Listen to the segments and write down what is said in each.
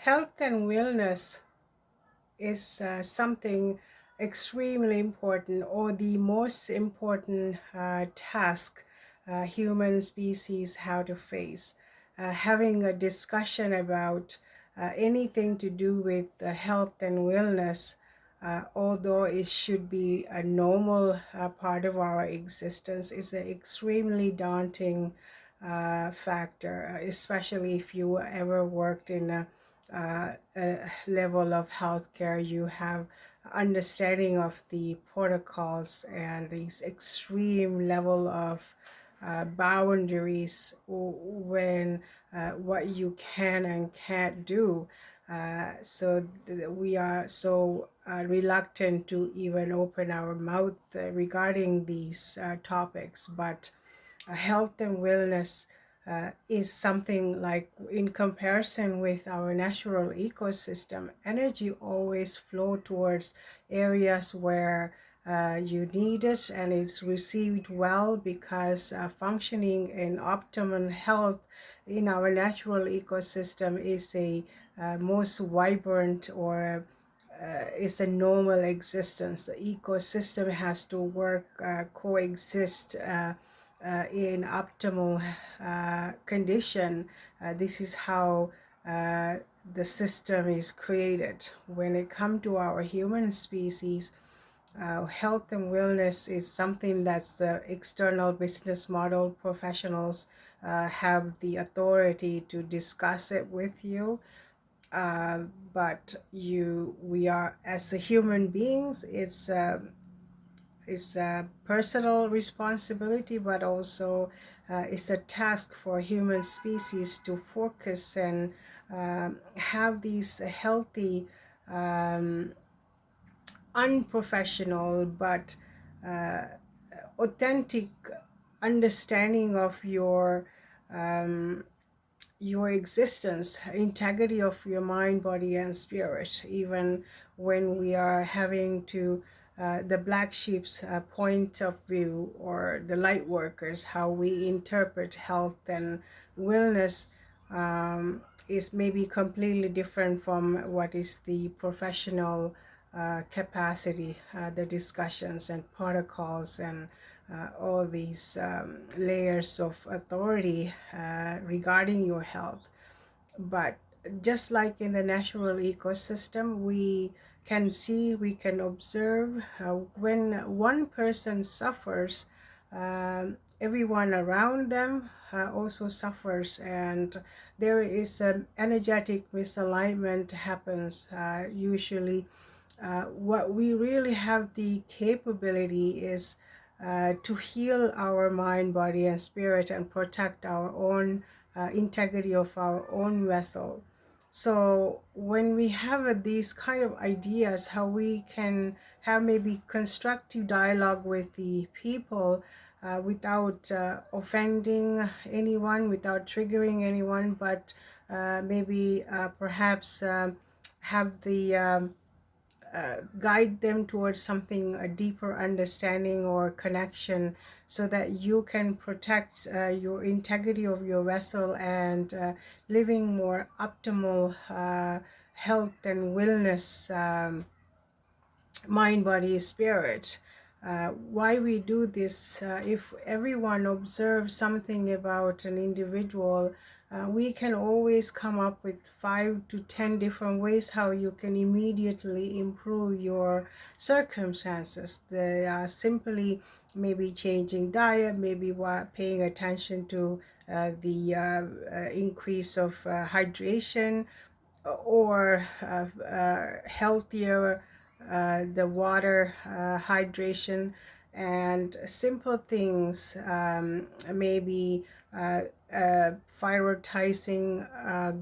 Health and wellness is something extremely important, or the most important task human species have to face. Having a discussion about anything to do with health and wellness, although it should be a normal part of our existence, is an extremely daunting factor, especially if you ever worked in a level of healthcare. You have understanding of the protocols and these extreme level of boundaries when what you can and can't do. We are so reluctant to even open our mouth regarding these topics, but health and wellness is something like, in comparison with our natural ecosystem, energy always flow towards areas where you need it and it's received well, because functioning in optimum health in our natural ecosystem is a most vibrant, or is a normal existence. The ecosystem has to work, coexist in optimal condition. This is how the system is created. When it comes to our human species, health and wellness is something that's the external business model professionals have the authority to discuss it with you. But we are, as a human beings, it's a personal responsibility, but also it's a task for human species to focus and have these healthy, unprofessional, but uh, authentic understanding of your existence, integrity of your mind, body, and spirit. Even when we are having to the black sheep's point of view, or the light workers, how we interpret health and wellness is maybe completely different from what is the professional capacity, the discussions and protocols, and all these layers of authority regarding your health. But just like in the natural ecosystem, we can see, we can observe when one person suffers, everyone around them also suffers, and there is an energetic misalignment happens usually. What we really have the capability is to heal our mind, body, and spirit, and protect our own integrity of our own vessel. So when we have these kind of ideas, how we can have maybe constructive dialogue with the people without offending anyone, without triggering anyone, but maybe perhaps have the guide them towards something, a deeper understanding or connection, so that you can protect your integrity of your vessel, and living more optimal health and wellness, mind, body, spirit. Why we do this, if everyone observes something about an individual, we can always come up with 5 to 10 different ways how you can immediately improve your circumstances. They are simply maybe changing diet, maybe paying attention to the increase of hydration, or healthier the water hydration, and simple things, maybe prioritizing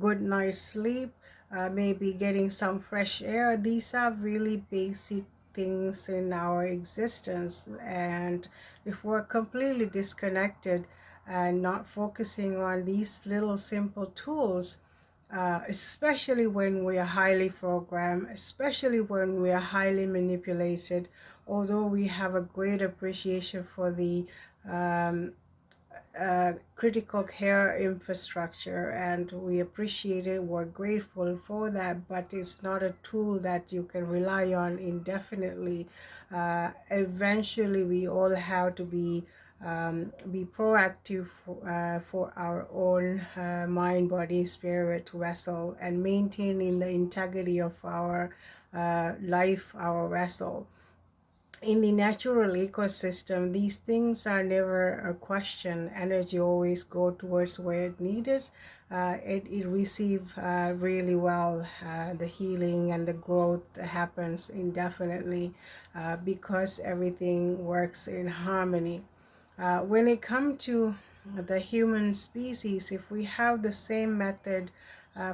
good night's sleep, maybe getting some fresh air. These are really basic things in our existence, and if we're completely disconnected and not focusing on these little simple tools, especially when we are highly programmed, especially when we are highly manipulated. Although we have a great appreciation for the critical care infrastructure, and we appreciate it, we're grateful for that, but it's not a tool that you can rely on indefinitely. Eventually we all have to be proactive for our own mind, body, spirit vessel, and maintaining the integrity of our life, our vessel. In the natural ecosystem, these things are never a question. Energy always go towards where it needed. It receive really well. The healing and the growth happens indefinitely because everything works in harmony. When it comes to the human species, if we have the same method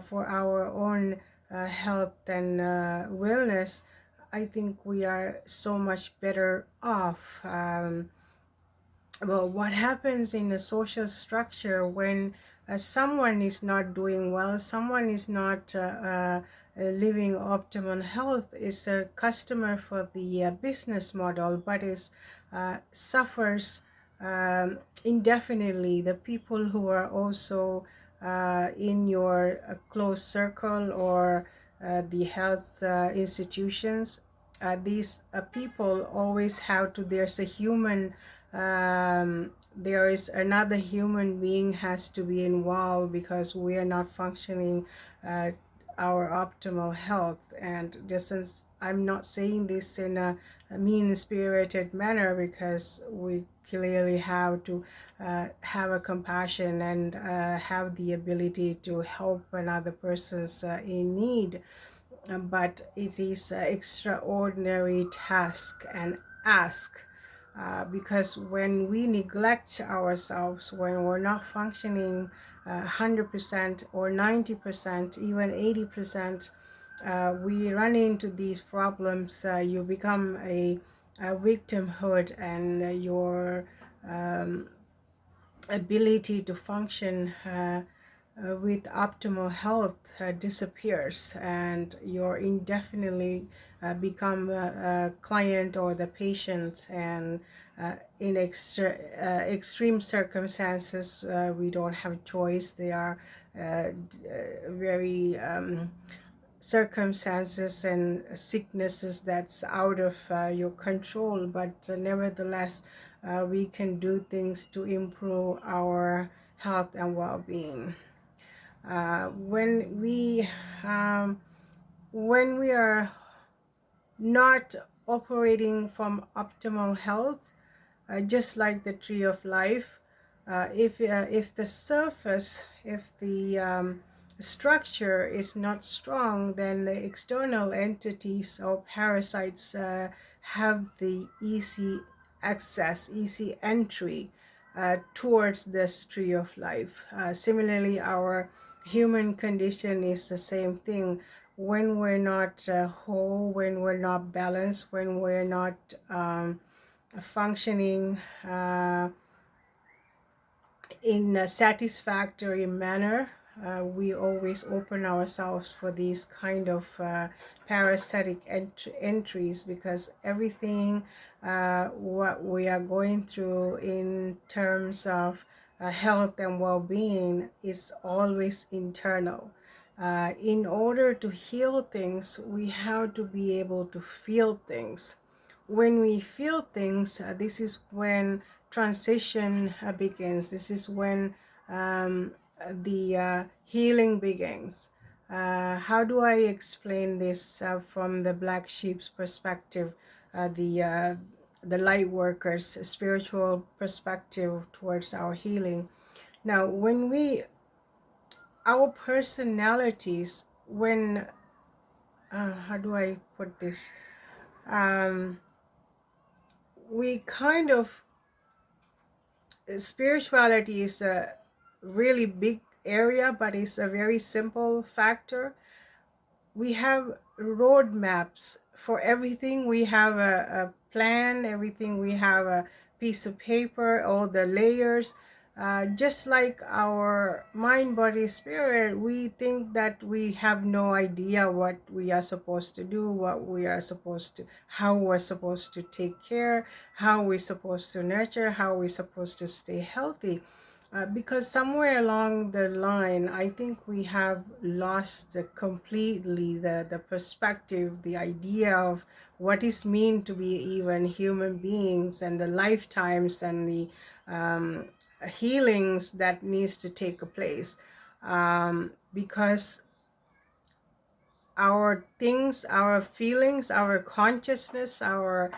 for our own health and wellness, I think we are so much better off. Well, what happens in a social structure when someone is not doing well, someone is not living optimal health, is a customer for the business model, but is suffers indefinitely. The people who are also in your close circle or the health institutions, these people always have to, there's a human, there is another human being has to be involved because we are not functioning our optimal health. And just as I'm not saying this in a mean-spirited manner, because we clearly have to have a compassion and have the ability to help another person's in need, but it is an extraordinary task and ask, because when we neglect ourselves, when we're not functioning 100% or 90%, even 80%, we run into these problems. You become a victimhood, and your ability to function with optimal health disappears, and you're indefinitely become a client or the patient. And in extreme circumstances, we don't have choice. They are very circumstances and sicknesses that's out of your control, but nevertheless we can do things to improve our health and well-being. When we are not operating from optimal health, just like the tree of life, if the surface, if the structure is not strong, then the external entities or parasites have the easy access, easy entry towards this tree of life. Similarly, our human condition is the same thing. When we're not whole, when we're not balanced, when we're not functioning in a satisfactory manner, we always open ourselves for these kind of parasitic entries, because everything what we are going through in terms of health and well-being is always internal. In order to heal things, we have to be able to feel things. When we feel things, this is when transition begins. This is when the healing begins. How do I explain this from the black sheep's perspective, the light workers' spiritual perspective towards our healing? Now, when our personalities, when how do I put this? We kind of, spirituality is a really big area, but it's a very simple factor. We have roadmaps for everything. We have a plan, everything. We have a piece of paper, all the layers. Just like our mind, body, spirit, we think that we have no idea what we are supposed to do, what we are supposed to, how we're supposed to take care, how we're supposed to nurture, how we're supposed to stay healthy. because somewhere along the line, I think we have lost completely the perspective, the idea of what is mean to be even human beings, and the lifetimes and the healings that needs to take place. Because our things, our feelings, our consciousness, our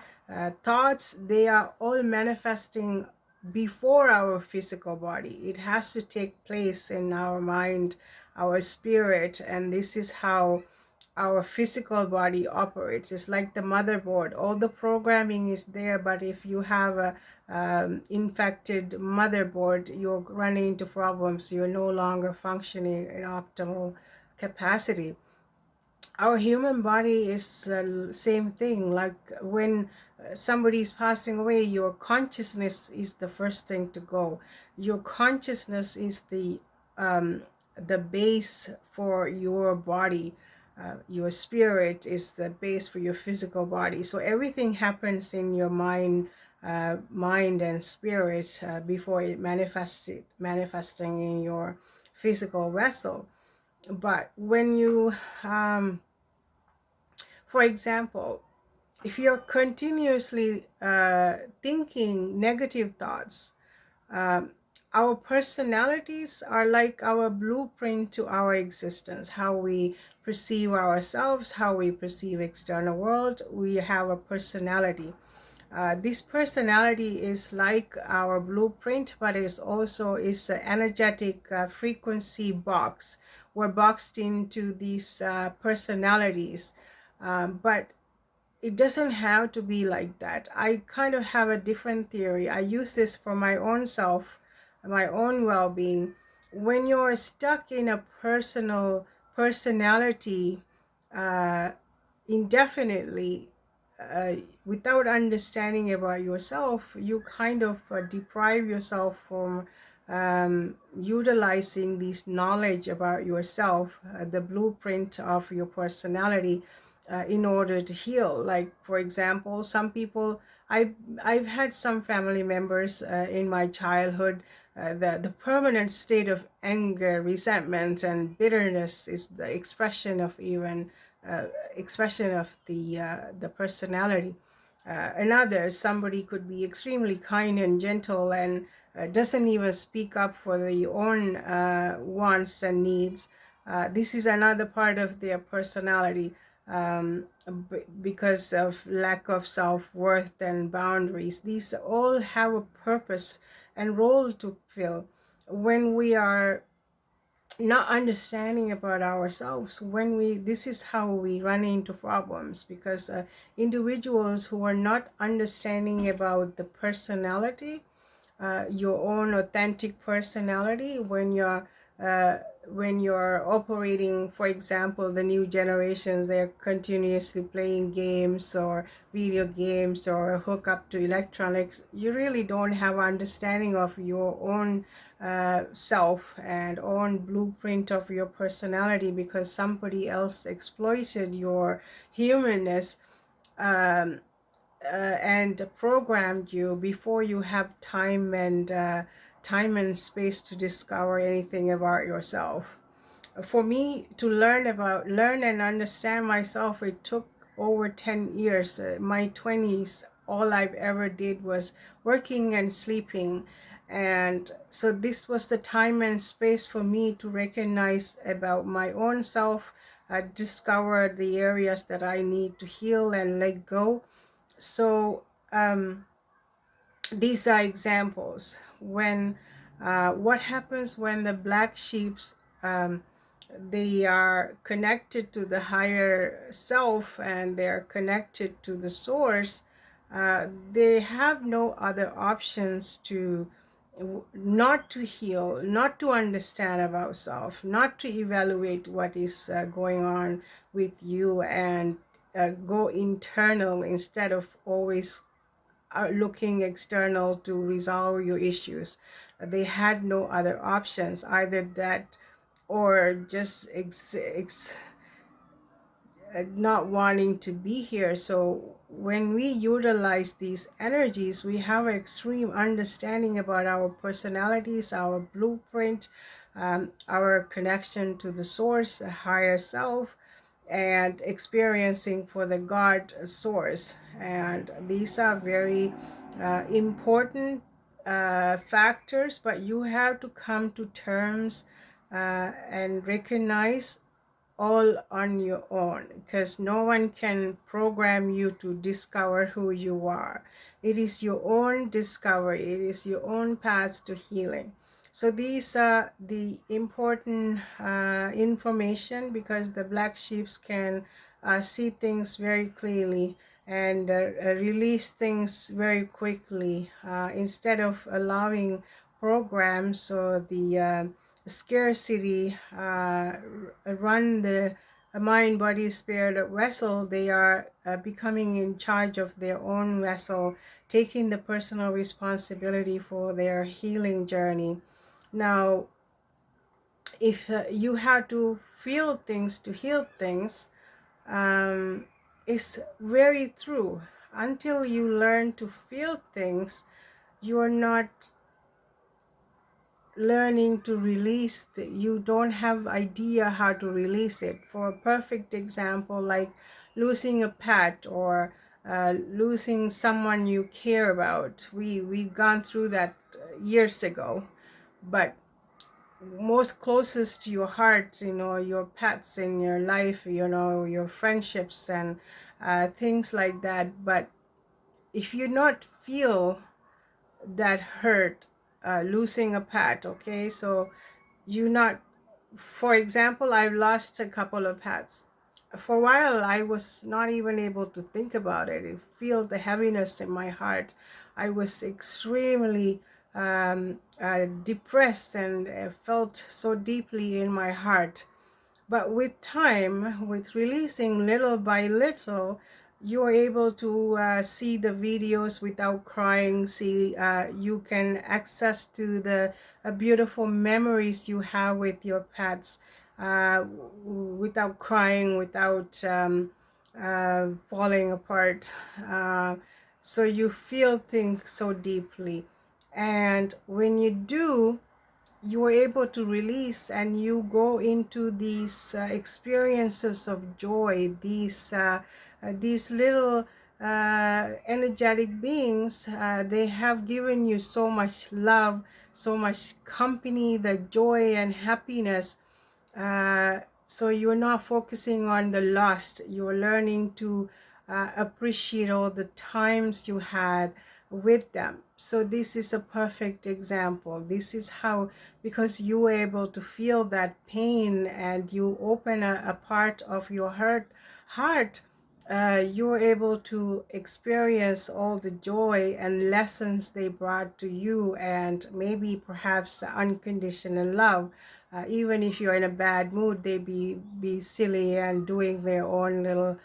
thoughts, they are all manifesting before our physical body. It has to take place in our mind, our spirit, and this is how our physical body operates. It's like the motherboard. All the programming is there, but if you have a infected motherboard, you're running into problems. You're no longer functioning in optimal capacity. Our human body is the same thing. Like when somebody is passing away, your consciousness is the first thing to go. Your consciousness is the base for your body. Your spirit is the base for your physical body. So everything happens in your mind and spirit before it manifesting in your physical vessel. But when you for example, if you're continuously thinking negative thoughts, um, our personalities are like our blueprint to our existence, how we perceive ourselves, how we perceive external world. We have a personality. This personality is like our blueprint, but it's also is an energetic frequency box. We're boxed into these personalities, but it doesn't have to be like that. I kind of have a different theory. I use this for my own self, my own well-being. When you're stuck in a personality uh, indefinitely, uh, without understanding about yourself, you kind of deprive yourself from utilizing this knowledge about yourself, the blueprint of your personality, in order to heal. Like for example, some people, I've had some family members in my childhood, the permanent state of anger, resentment, and bitterness is the expression of even expression of the personality. Another, somebody could be extremely kind and gentle and doesn't even speak up for their own wants and needs. This is another part of their personality, because of lack of self-worth and boundaries. These all have a purpose and role to fill. When we are not understanding about ourselves, when we this is how we run into problems, because individuals who are not understanding about the personality, your own authentic personality, uh, when you're operating, for example, the new generations, they're continuously playing games or video games or hook up to electronics. You really don't have understanding of your own self and own blueprint of your personality, because somebody else exploited your humanness, um, and programmed you before you have time and space to discover anything about yourself. For me to learn and understand myself, it took over 10 years. My 20s, all I've ever did was working and sleeping, and so this was the time and space for me to recognize about my own self, discover the areas that I need to heal and let go. So these are examples. When what happens when the black sheeps, they are connected to the higher self and they're connected to the source, they have no other options to not to heal, not to understand about self, not to evaluate what is going on with you, and go internal instead of always looking external to resolve your issues. They had no other options, either that or just not wanting to be here. So when we utilize these energies, we have an extreme understanding about our personalities, our blueprint, our connection to the source, a higher self, and experiencing for the God source. And these are very important factors, but you have to come to terms and recognize all on your own, because no one can program you to discover who you are. It is your own discovery, it is your own path to healing. So these are the important information, because the black sheeps can see things very clearly and release things very quickly, instead of allowing programs or the scarcity run the mind, body, spirit vessel. They are becoming in charge of their own vessel, taking the personal responsibility for their healing journey. Now, if you have to feel things to heal things, it's very true. Until you learn to feel things, you are not learning to release you don't have idea how to release it. For a perfect example, like losing a pet or losing someone you care about, we've gone through that years ago. But most closest to your heart, your pets in your life, your friendships and things like that. But if you not feel that hurt, losing a pet, okay, so you not, for example, I've lost a couple of pets. For a while I was not even able to think about it. I feel the heaviness in my heart. I was extremely depressed and felt so deeply in my heart. But with time, with releasing little by little, you're able to see the videos without crying. See, you can access to the beautiful memories you have with your pets without crying, without falling apart. So you feel things so deeply. And when you do, you are able to release and you go into these experiences of joy, these little energetic beings. They have given you so much love, so much company, the joy and happiness. So you're not focusing on the lost. You're learning to appreciate all the times you had with them. So this is a perfect example. This is how, because you were able to feel that pain and you open a part of your heart, you're able to experience all the joy and lessons they brought to you, and maybe perhaps unconditional love. Even if you're in a bad mood, they be silly and doing their own little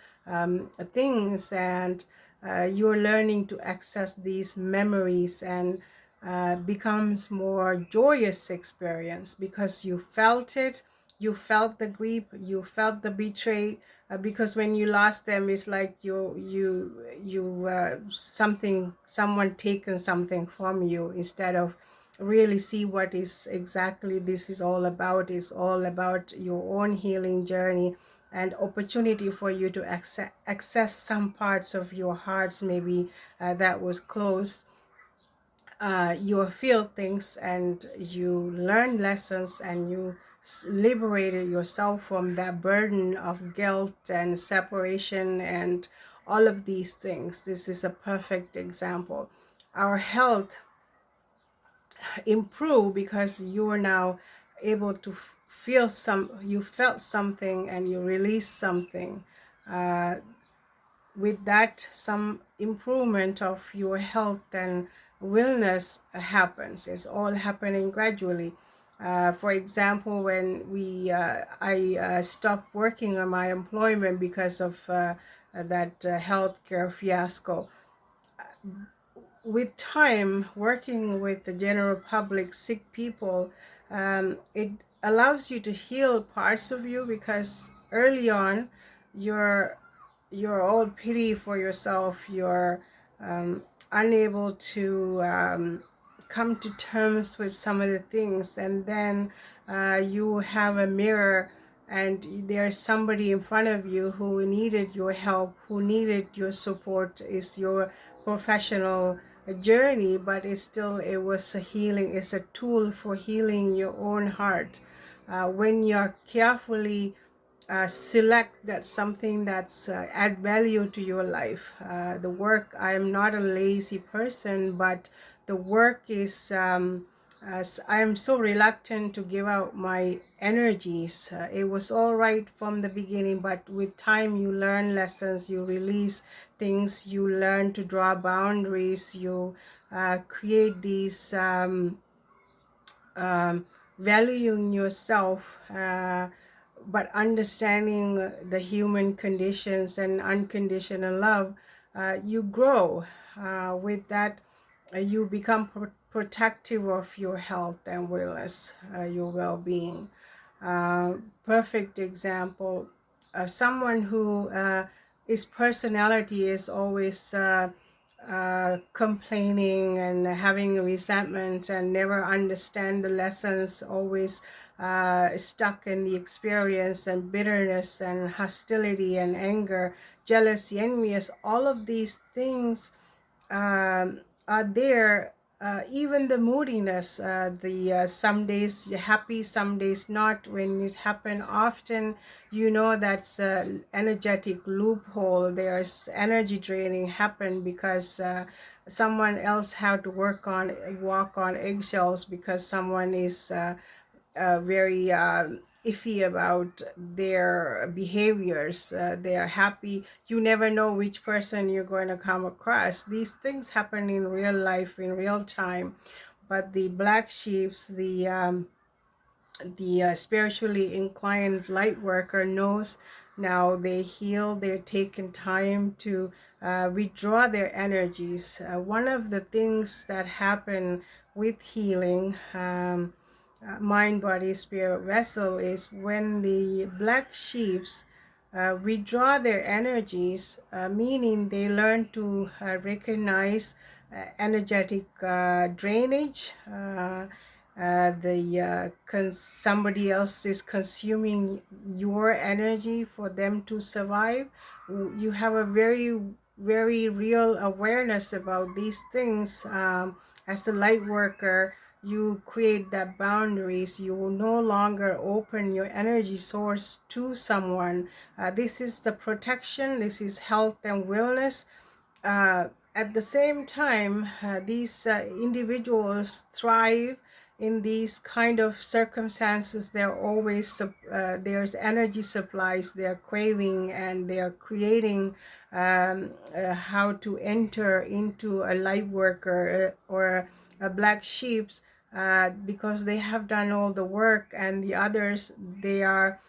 things, and you're learning to access these memories, and becomes more joyous experience because you felt it. You felt the grief, you felt the betray, because when you lost them, it's like someone taken something from you, instead of really see what is exactly this is all about. Is all about your own healing journey and opportunity for you to access some parts of your hearts, maybe that was closed. You feel things and you learn lessons, and you liberated yourself from that burden of guilt and separation and all of these things. This is a perfect example. Our health improve because you are now able to feel you felt something and you release something. With that, some improvement of your health and wellness happens. It's all happening gradually. For example, when I stopped working on my employment because of that healthcare fiasco. With time, working with the general public, sick people, it allows you to heal parts of you, because early on you're all pity for yourself, you're unable to come to terms with some of the things, and then you have a mirror and there's somebody in front of you who needed your help, who needed your support. Is your professional journey, but it was a healing, it's a tool for healing your own heart. When you're carefully select that something that's add value to your life. The work, I am not a lazy person, but the work is as I am so reluctant to give out my energies. It was all right from the beginning, but with time you learn lessons, you release things, you learn to draw boundaries, you create these valuing yourself, but understanding the human conditions and unconditional love. You grow with that. You become protective of your health and wellness, your well-being. Perfect example, someone who his personality is always complaining and having resentment and never understand the lessons, always stuck in the experience, and bitterness and hostility and anger, jealousy, envious, all of these things are there. Even the moodiness, the some days you're happy, some days not. When it happen often, you know that's a energetic loophole. There's energy draining happen because someone else had to walk on eggshells because someone is very iffy about their behaviors. They are happy. You never know which person you're going to come across. These things happen in real life, in real time. But the black sheeps, the spiritually inclined light worker knows now. They heal, they're taking time to withdraw their energies. One of the things that happen with healing, mind, body, spirit, vessel, is when the black sheeps withdraw their energies, meaning they learn to recognize energetic drainage. Somebody else is consuming your energy for them to survive. You have a very, very real awareness about these things. As a light worker, you create that boundaries. You will no longer open your energy source to someone. This is the protection, this is health and wellness. At the same time, these individuals thrive in these kind of circumstances. They're always there's energy supplies they're craving, and they're creating how to enter into a light worker or a black sheep's, because they have done all the work, and the others, they are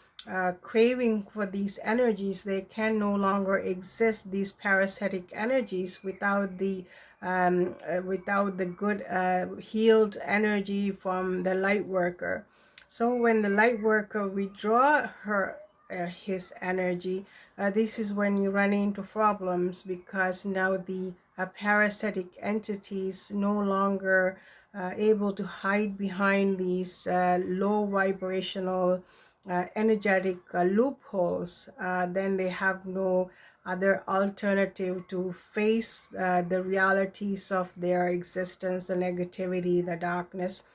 craving for these energies. They can no longer exist, these parasitic energies, without the good healed energy from the light worker. So when the light worker withdraw his energy, this is when you run into problems, because now the parasitic entities no longer able to hide behind these low vibrational energetic loopholes. Then they have no other alternative to face the realities of their existence, the negativity, the darkness,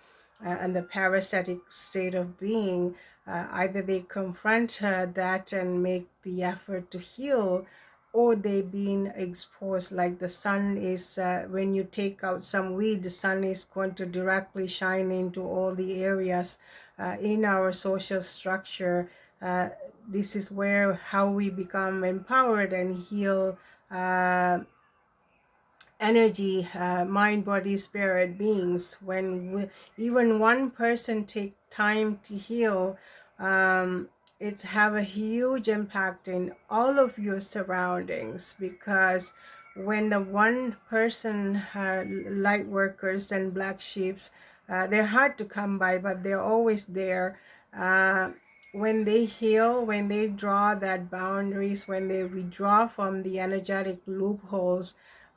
and the parasitic state of being. Either they confront that and make the effort to heal, or they being exposed. Like the sun is, when you take out some weed, the sun is going to directly shine into all the areas in our social structure. This is where how we become empowered and heal energy, mind, body, spirit beings. When even one person take time to heal, it have a huge impact in all of your surroundings. Because when the one person, light workers and black sheeps, they're hard to come by, but they're always there. when they heal, when they draw that boundaries, when they withdraw from the energetic loopholes,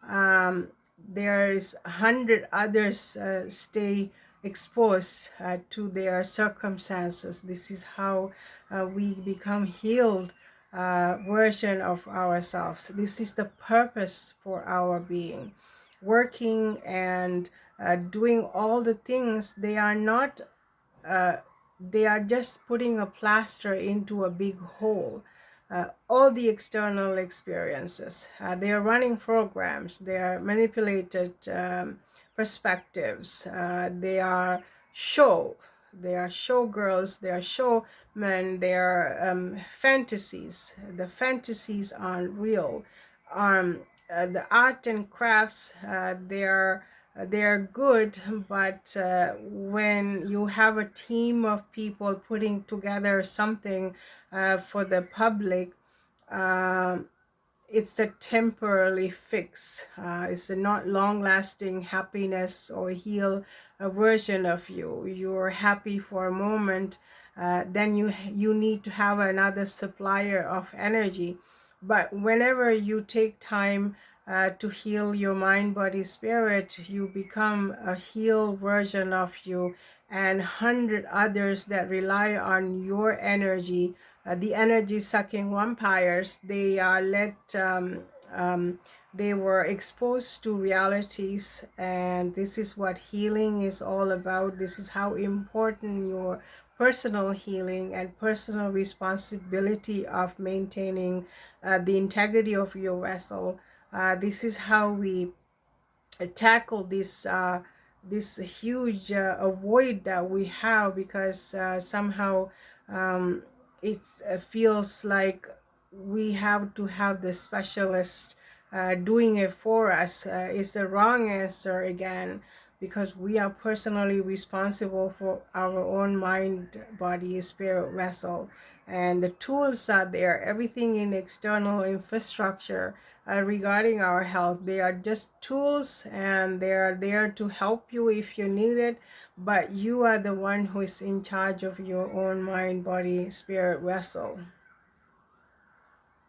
um, there's 100 others stay exposed to their circumstances. This is how we become healed version of ourselves. This is the purpose for our being. Working and doing all the things, uh, they are just putting a plaster into a big hole. All the external experiences, they are running programs, they are manipulated perspectives, show they are showgirls, they are showmen, they are fantasies. The fantasies aren't real. The art and crafts, they're good, but when you have a team of people putting together something for the public, um, it's a temporary fix. It's a not long-lasting happiness or heal a version of you. You're happy for a moment, then you need to have another supplier of energy. But whenever you take time to heal your mind, body, spirit, you become a healed version of you, and 100 others that rely on your energy, the energy sucking vampires, they are um, they were exposed to realities, and this is what healing is all about. This is how important your personal healing and personal responsibility of maintaining the integrity of your vessel. This is how we tackle this huge void that we have, because somehow um, it feels like we have to have the specialist doing it for us. It's the wrong answer again, because we are personally responsible for our own mind, body, spirit, vessel, and the tools are there. Everything in external infrastructure regarding our health, they are just tools, and they are there to help you if you need it, but you are the one who is in charge of your own mind, body, spirit, vessel.